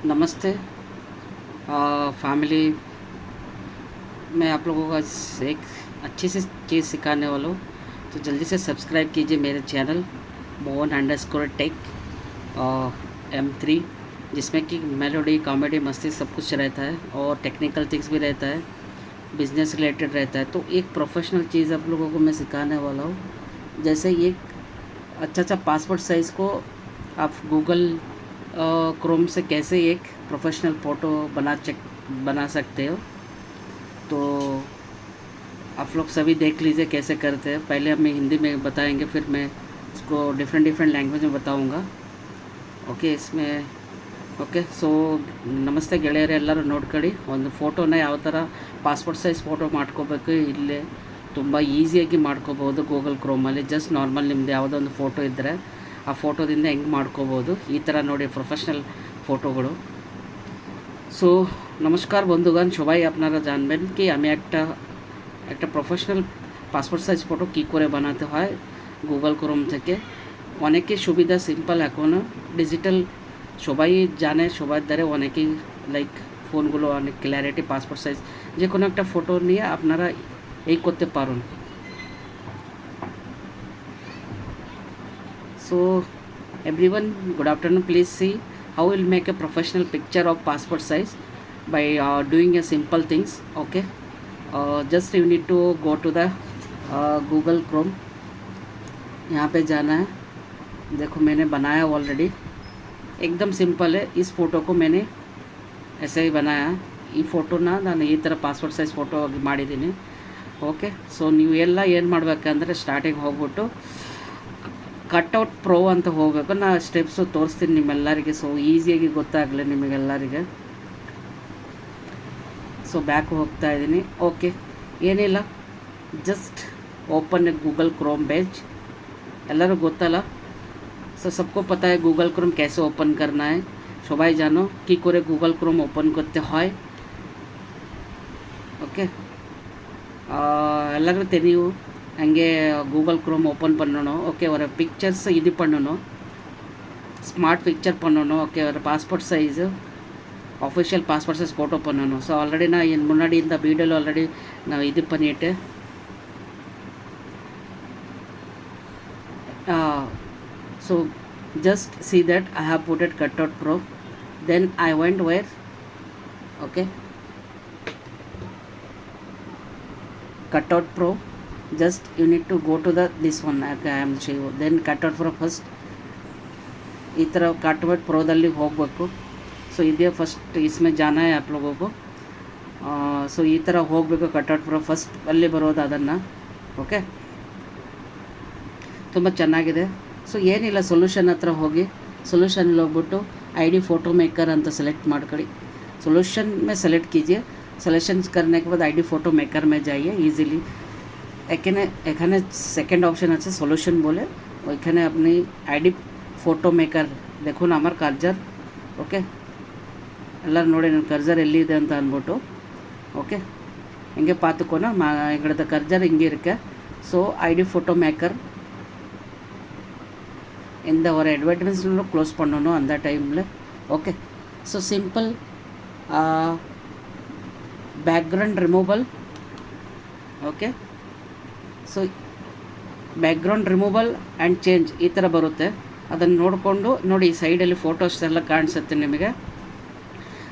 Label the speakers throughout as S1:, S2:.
S1: नमस्ते फैमिली। मैं आप लोगों को आज एक अच्छी सी चीज़ सिखाने वाला हूँ, तो जल्दी से सब्सक्राइब कीजिए मेरे चैनल mohan_tech M3, जिसमें कि मेलोडी, कॉमेडी, मस्ती सब कुछ रहता है और टेक्निकल थिंग्स भी रहता है, बिजनेस रिलेटेड रहता है। तो एक प्रोफेशनल चीज़ आप लोगों को मैं सिखाने वाला हूँ। जैसे एक अच्छा पासपोर्ट साइज़ को आप गूगल क्रोम से कैसे एक प्रोफेशनल फ़ोटो बना सकते हो। तो आप लोग सभी देख लीजिए कैसे करते हैं। पहले हमें हिंदी में बताएंगे, फिर मैं उसको डिफरेंट लैंग्वेज में बताऊंगा। ओके, इसमें ಓಕೆ ಸೊ ನಮಸ್ತೆ ಗೆಳೆಯರೆ, ಎಲ್ಲರೂ ನೋಡ್ಕೊಳ್ಳಿ. ಒಂದು ಫೋಟೋನ ಯಾವ ಥರ ಪಾಸ್ಪೋರ್ಟ್ ಸೈಜ್ ಫೋಟೋ ಮಾಡ್ಕೋಬೇಕು, ಇಲ್ಲೇ ತುಂಬ ಈಸಿಯಾಗಿ ಮಾಡ್ಕೋಬೋದು ಗೂಗಲ್ ಕ್ರೋಮಲ್ಲಿ. ಜಸ್ಟ್ ನಾರ್ಮಲ್ ನಿಮ್ಮದು ಯಾವುದೋ ಒಂದು ಫೋಟೋ ಇದ್ದರೆ ಆ ಫೋಟೋದಿಂದ ಹೆಂಗೆ ಮಾಡ್ಕೋಬೋದು, ಈ ಥರ ನೋಡಿ প্রফেশনাল ফটোগুলো। সো নমস্কার বন্ধুগণ, সবাই আপনারা জানবেন কি আমি একটা প্রফেশনাল পাসপোর্ট সাইজ ফটো কী করে বানাতে হয় গুগল ক্রোম থেকে। অনেকই সুবিধা, সিম্পল, এখনও ডিজিটাল সবাই জানে, সবার দ্বারা অনেকেই লাইক ফোনগুলো অনেক ক্ল্যারিটি, পাসপোর্ট সাইজ যে কোনো একটা ফটো নিয়ে আপনারা এই করতে পারেন। So everyone, good afternoon. Please see how we'll make a professional picture of passport size by doing a simple things. Okay, just you need to go to the Google Chrome. यहाँ पे जाना है। देखो मैंने बनाया ऑलरेडी, एकदम simple है। इस फ़ोटो को मैंने ऐसे ही बनाया। ಈ ಫೋಟೋನ ನಾನು ಈ ಥರ ಪಾಸ್ಪೋರ್ಟ್ ಸೈಜ್ ಫೋಟೋ ಮಾಡಿದ್ದೀನಿ. ಓಕೆ, ಸೊ ನೀವು ಎಲ್ಲ ಏನು ಮಾಡಬೇಕಂದ್ರೆ ಸ್ಟಾರ್ಟಿಂಗ್ ಹೋಗ್ಬಿಟ್ಟು ಕಟ್ಔಟ್ ಪ್ರೋ ಅಂತ ಹೋಗಬೇಕು. ನಾನು ಸ್ಟೆಪ್ಸು ತೋರಿಸ್ತೀನಿ ನಿಮ್ಮೆಲ್ಲರಿಗೆ, ಸೊ ಈಸಿಯಾಗಿ ಗೊತ್ತಾಗಲಿ ನಿಮಗೆಲ್ಲರಿಗೆ. ಸೊ ಬ್ಯಾಕ್ ಹೋಗ್ತಾ ಇದ್ದೀನಿ. ಓಕೆ, ಏನಿಲ್ಲ, just open A Google Chrome page. ಎಲ್ಲರೂ ಗೊತ್ತಲ್ಲ, ಸೊ सबको पता है गूगल क्रोम कैसे ओपन करना है। সবাই জানো কী করে গूगल क्रोम ওপেন করতে হয়। ಓಕೆ, ಎಲ್ಲರಿಗೂ தெரியும் ಹಂಗೆ गूगल क्रोम ஓப்பன் பண்ணணும். ஓகே, ஒரு பிக்சர்ஸ் இது பண்ணணும், ஸ்மார்ட் பிக்சர் பண்ணணும். ஓகே, ஒரு passport size official passport size photo பண்ணணும். ஸோ ஆல்ரெடி நான் என் முன்னாடி இந்த வீடியோவில் ஆல்ரெடி நான் இது பண்ணிவிட்டு so just see that I have put it cutout pro. Then I went where, okay, cutout pro. Just you need to go to the this one. Okay, I am showing you. Then cutout pro first ಈ ಥರ cutout ಪ್ರೋದಲ್ಲಿ ಹೋಗಬೇಕು. So ಇದೇ first इसमें जाना है आप लोगों को. ಸೊ ಈ ಥರ ಹೋಗಬೇಕು. ಕಟ್ಔಟ್ ಪ್ರೋ ಫಸ್ಟ್ ಅಲ್ಲಿ ಬರೋದು ಅದನ್ನು. ಓಕೆ, ತುಂಬ ಚೆನ್ನಾಗಿದೆ. ಸೊ ಏನಿಲ್ಲ, ಸೊಲ್ಯೂಷನ್ ಹತ್ರ ಹೋಗಿ ಸೊಲ್ಯೂಷನಲ್ಲಿ ಹೋಗ್ಬಿಟ್ಟು ID फ़ोटो मेकर ಅಂತ सेलेक्ट ಮಾಡ್ಕೊಳ್ಳಿ. सॉल्यूशन में सेलेक्ट कीजिए। सलेक्शन करने के बाद ID फ़ोटो मेकर में जाइए इजीली। এখানে সেকেন্ড অপশন আছে সলিউশন বলে, ওইখানে আপনি ID फ़ोटो मेकर দেখুন আমার কার্জার। ಓಕೆ, ಎಲ್ಲರೂ ನೋಡಿ ನನ್ನ ಕರ್ಜರ್ ಎಲ್ಲಿದೆ ಅಂತ ಅಂದ್ಬಿಟ್ಟು. ಓಕೆ, ಹಿಂಗೆ பார்த்துக்கோனா எங்களோட கர்ஜர் இங்கே இருக்கு. ஸோ ID फ़ोटो मेकर இந்த ஒரு அட்வர்டைஸ்மெண்ட்ல க்ளோஸ் பண்ணணும் அந்த டைமில். Okay, so simple background removal. Okay, so background removal and change ಈ ಥರ ಬರುತ್ತೆ. ಅದನ್ನು ನೋಡಿಕೊಂಡು ನೋಡಿ, ಈ ಸೈಡಲ್ಲಿ ಫೋಟೋಸ್ ಎಲ್ಲ ಕಾಣಿಸುತ್ತೆ ನಿಮಗೆ.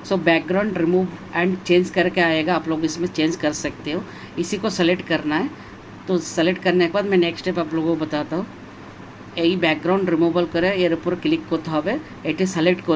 S1: So background remove and change करके आएगा, आप लोग इसमें चेंज कर सकते हो। इसी को सेलेक्ट करना है। तो सेलेक्ट करने के बाद मैं नेक्स्ट स्टेप आप लोगों को बताता हूँ। এই ব্যাকগ্রাউন্ড রিমুভাল করে এর উপর ক্লিক করতে হবে। এটি সিলেক্ট